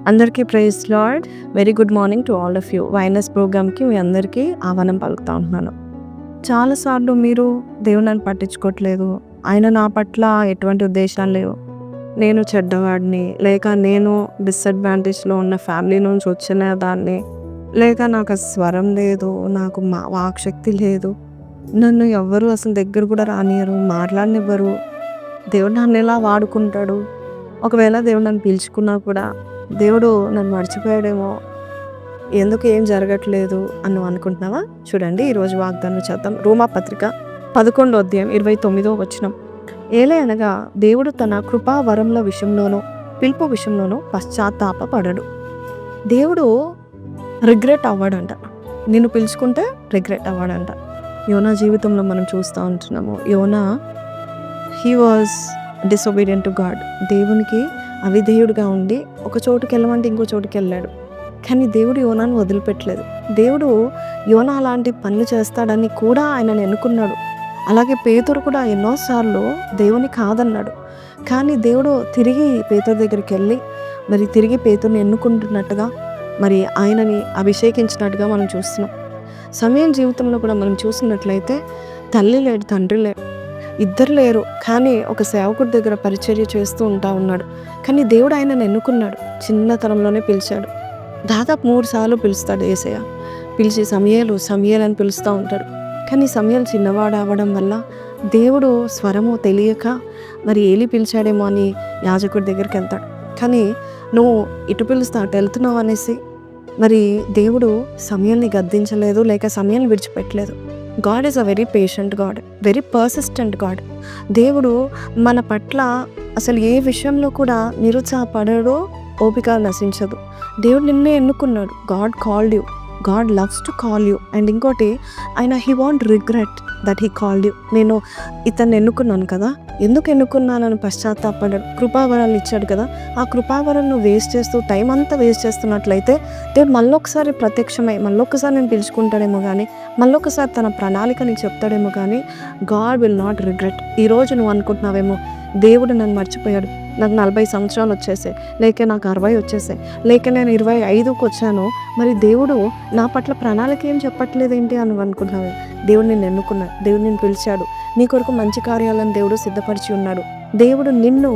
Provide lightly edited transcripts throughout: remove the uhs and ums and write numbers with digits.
అందరికీ praise Lord. Very good morning to all of you. వైనస్ ప్రోగ్రామ్కి మీ అందరికీ ఆహ్వానం పలుకుతా ఉంటున్నాను. చాలాసార్లు మీరు దేవుడు నన్ను పట్టించుకోవట్లేదు, ఆయన నా పట్ల ఎటువంటి ఉద్దేశాలు లేవు, నేను చెడ్డవాడిని, లేక నేను డిసడ్వాంటేజ్లో ఉన్న ఫ్యామిలీ నుంచి వచ్చిన దాన్ని, లేక నాకు స్వరం లేదు, నాకు వాక్శక్తి లేదు, నన్ను ఎవ్వరు అసలు దగ్గర కూడా రానియరు, మాట్లాడనివ్వరు, దేవుడు నన్ను ఎలా వాడుకుంటాడు, ఒకవేళ దేవుడు నన్ను పిలుచుకున్నా కూడా దేవుడు నన్ను మర్చిపోయాడేమో, ఎందుకు ఏం జరగట్లేదు అని అనుకుంటున్నావా? చూడండి, ఈరోజు వాగ్దానం చేద్దాం. రోమా పత్రిక 11వ అధ్యాయం 29వ వచనం. ఏలే అనగా దేవుడు తన కృపా వరముల విషయంలోనూ పిలుపు విషయంలోనూ పశ్చాత్తాపపడడు. దేవుడు రిగ్రెట్ అవ్వడంట. నిన్ను పిలుచుకుంటే రిగ్రెట్ అవ్వడంట. యోనా జీవితంలో మనం చూస్తూ ఉంటున్నాము. యోనా he was disobedient to God. దేవునికి అవిధేయుడిగా ఉండి ఒక చోటుకి వెళ్ళమంటే ఇంకో చోటుకి వెళ్ళాడు. కానీ దేవుడు యోనాను వదిలిపెట్టలేదు. దేవుడు యోనా అలాంటి పనులు చేస్తాడని కూడా ఆయనను ఎన్నుకున్నాడు. అలాగే పేతురు కూడా ఎన్నోసార్లు దేవుని కాదన్నాడు. కానీ దేవుడు తిరిగి పేతురు దగ్గరికి వెళ్ళి మరి తిరిగి పేతురుని ఎన్నుకుంటున్నట్టుగా, మరి ఆయనని అభిషేకించినట్టుగా మనం చూస్తున్నాం. సమయం జీవితంలో కూడా మనం చూసినట్లయితే తల్లి లేడు, తండ్రి లేడు, ఇద్దరు లేరు. కానీ ఒక సేవకుడి దగ్గర పరిచర్య చేస్తూ ఉన్నాడు. కానీ దేవుడు ఆయనను ఎన్నుకున్నాడు. చిన్నతనంలోనే పిలిచాడు. దాదాపు 3 సార్లు పిలుస్తాడు యేసయ్య. పిలిచి సమయలు అని పిలుస్తూ ఉంటాడు. కానీ సమయలు చిన్నవాడు అవ్వడం వల్ల దేవుడు స్వరము తెలియక మరి ఏలి పిలిచాడేమో అని యాజకుడి దగ్గరికి వెళ్తాడు. కానీ నువ్వు ఇటు పిలుస్తా అటు వెళ్తున్నావు అనేసి మరి దేవుడు సమయల్ని గద్దించలేదు, లేక సమయాన్ని విడిచిపెట్టలేదు. God is a very patient God, very persistent God. దేవుడు మన పట్ల అసలు ఏ విషయంలో కూడా నిరుత్సాహపడడో, ఓపిక నశించదు. దేవుడు నిన్నే ఎన్నుకున్నాడు. God called you, God loves to call you. And ఇంకోటి, ఆయన he want regret that he called you. నేను ఇతన్ని ఎన్నుకున్నాను కదా, ఎందుకు ఎన్నుకున్నానని పశ్చాత్తాపడ్డాడు. కృపావరాలు ఇచ్చాడు కదా, ఆ కృపావరాలను వేస్ట్ చేస్తూ టైం అంతా వేస్ట్ చేస్తున్నట్లయితే దేవుడు మళ్ళొకసారి ప్రత్యక్షమై మళ్ళొకసారి నేను పిలుచుకుంటాడేమో కానీ, మళ్ళొకసారి తన ప్రణాళిక నీకు చెప్తాడేమో కానీ గాడ్ విల్ నాట్ రిగ్రెట్. ఈరోజు నువ్వు అనుకుంటున్నావేమో, దేవుడు నన్ను మర్చిపోయాడు, నాకు 40 సంవత్సరాలు వచ్చేసాయి, లేక నాకు 60 వచ్చేసాయి, లేక నేను 25కి వచ్చాను, మరి దేవుడు నా పట్ల ప్రణాళిక ఏం చెప్పట్లేదు ఏంటి అని అనుకుంటున్నావు. దేవుడు నిన్ను ఎన్నుకున్నాడు, దేవుడు నిన్ను పిలిచాడు, నీ కొరకు మంచి కార్యాలను దేవుడు సిద్ధపరిచి ఉన్నాడు. దేవుడు నిన్ను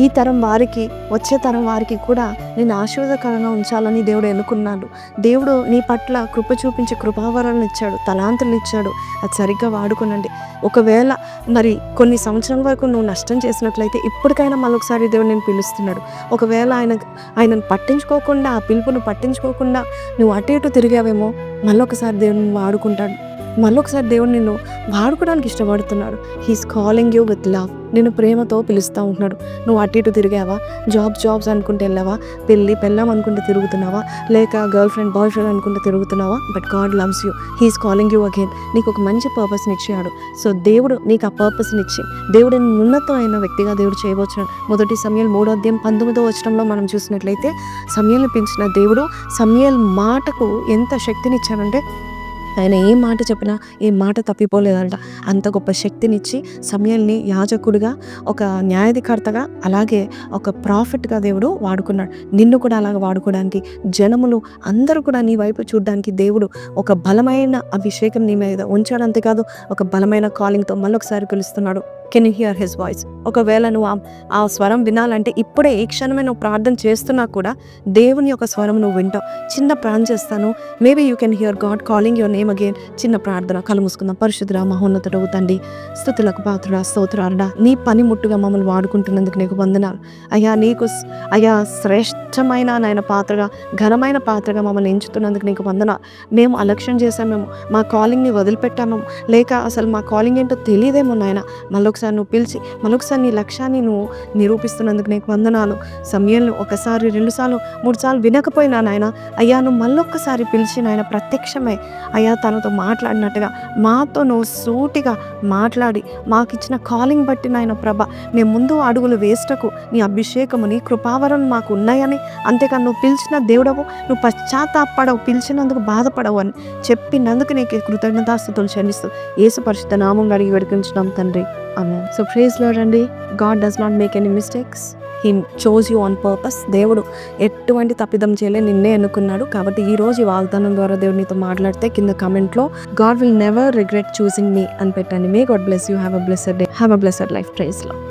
ఈ తరం వారికి, వచ్చే తరం వారికి కూడా నిన్ను ఆశీర్వాదకరంగా ఉంచాలని దేవుడు ఎన్నుకున్నాడు. దేవుడు నీ పట్ల కృప చూపించి కృపావరాలను ఇచ్చాడు, తలాంతులు ఇచ్చాడు. అది సరిగ్గా వాడుకోనండి. ఒకవేళ మరి కొన్ని సంవత్సరాల వరకు నువ్వు నష్టం చేసినట్లయితే ఇప్పటికైనా మళ్ళొకసారి దేవుడు నేను పిలుస్తున్నాడు. ఒకవేళ ఆయనను పట్టించుకోకుండా, ఆ పిలుపును పట్టించుకోకుండా నువ్వు అటు ఇటు తిరిగావేమో, మళ్ళొకసారి దేవుడిని వాడుకుంటాడు. మళ్ళొకసారి దేవుడు నిన్ను వాడుకోవడానికి ఇష్టపడుతున్నాడు. He's calling you with love. నేను ప్రేమతో పిలుస్తూ ఉంటున్నాడు. నువ్వు అటు ఇటు తిరిగావా, జాబ్స్ అనుకుంటే వెళ్ళావా, పెళ్ళాం అనుకుంటే తిరుగుతున్నావా, లేక గర్ల్ ఫ్రెండ్ బాయ్ ఫ్రెండ్ అనుకుంటే తిరుగుతున్నావా, but God loves you. He's calling you again. నీకు ఒక మంచి పర్పస్ని ఇచ్చాడు. సో దేవుడు నీకు ఆ పర్పస్ని ఇచ్చి దేవుడు ఉన్నతమైన వ్యక్తిగా దేవుడు చేయవచ్చున్నాడు. 1 సమూయేలు 3వ అధ్యాయం 19వ వచనంలో మనం చూసినట్లయితే సమూయేలుని పిలిచిన దేవుడు సమూయేలు మాటకు ఎంత శక్తిని ఇచ్చాడంటే, ఆయన ఏ మాట చెప్పినా ఏ మాట తప్పిపోలేదంట. అంత గొప్ప శక్తినిచ్చి సమూయేలుని యాజకుడిగా, ఒక న్యాయాధికర్తగా, అలాగే ఒక ప్రాఫిట్గా దేవుడు వాడుకున్నాడు. నిన్ను కూడా అలాగ వాడుకోవడానికి, జనములు అందరూ కూడా నీ వైపు చూడడానికి దేవుడు ఒక బలమైన అభిషేకం నీ మీద ఉంచాడు. అంతేకాదు, ఒక బలమైన కాలింగ్తో మళ్ళొకసారి పిలుస్తున్నాడు. Can you hear his voice? ఒకవేళ నువ్వు ఆ స్వరం వినాలంటే ఇప్పుడే ఈ క్షణమే నువ్వు ప్రార్థన చేస్తున్నా కూడా దేవుని యొక్క స్వరం నువ్వు వింటావు. చిన్న ప్రార్థన చేస్తాను. Maybe you can hear God calling your name again. చిన్న ప్రార్థన, కళ్ళు మూసుకుందాం. పరిశుద్ధుడా, మహోన్నతుడవు తండ్రి, స్తుతులకు పాత్రుడా, స్తోత్రాలుడా, నీ పనిముట్టుగా మమ్మల్ని వాడుకుంటున్నందుకు నీకు వందనాలు అయ్యా. అయ్యా శ్రేష్టమైన నాయన పాత్రగా, ఘనమైన పాత్రగా మమ్మల్ని ఎంచుతున్నందుకు నీకు వందనాలు. మేము అలక్ష్యం చేశామేమో, మా కాలింగ్ని వదిలిపెట్టామేమో, లేక అసలు మా కాలింగ్ ఏంటో తెలియదేమో నాయన. మళ్ళొకసారి నువ్వు పిలిచి మళ్ళొకసారి నీ లక్ష్యాన్ని నువ్వు నిరూపిస్తున్నందుకు నీకు వందనాలు. సమయంలో 1 సారి 2 సార్లు 3 సార్లు వినకపోయినా నాయన, అయ్యా నువ్వు మళ్ళొక్కసారి పిలిచి నాయన ప్రత్యక్షమై అయ్యా తనతో మాట్లాడినట్టుగా మాతో నువ్వు సూటిగా మాట్లాడి మాకు ఇచ్చిన కాలింగ్ బట్టి నాయన ప్రభ, మేము ముందు అడుగులు వేస్టకు నీ అభిషేకము, నీ కృపావరం మాకు ఉన్నాయని, అంతేకాదు నువ్వు పిలిచిన దేవుడవు, నువ్వు పశ్చాత్తాపడవు, పిలిచినందుకు బాధపడవు అని చెప్పినందుకు నీకు కృతజ్ఞతాస్తుతులు చెల్లిస్తూ యేసు పరిశుద్ధ నామం అడిగి వేడుకుంటున్నాం తండ్రి. Amen. So praise Lord అండి. God does not make any mistakes. He chose you on purpose. దేవుడు ఎటువంటి తప్పిదం చేయలే, నిన్నే ఎన్నుకున్నాడు. కాబట్టి ఈ రోజు ఈ వాగ్దానం ద్వారా దేవుడు నీతో మాట్లాడితే కింద కమెంట్లో God will never regret choosing me అని పెట్టండి. May God bless you. Have a blessed day. Have a blessed life. Praise lord.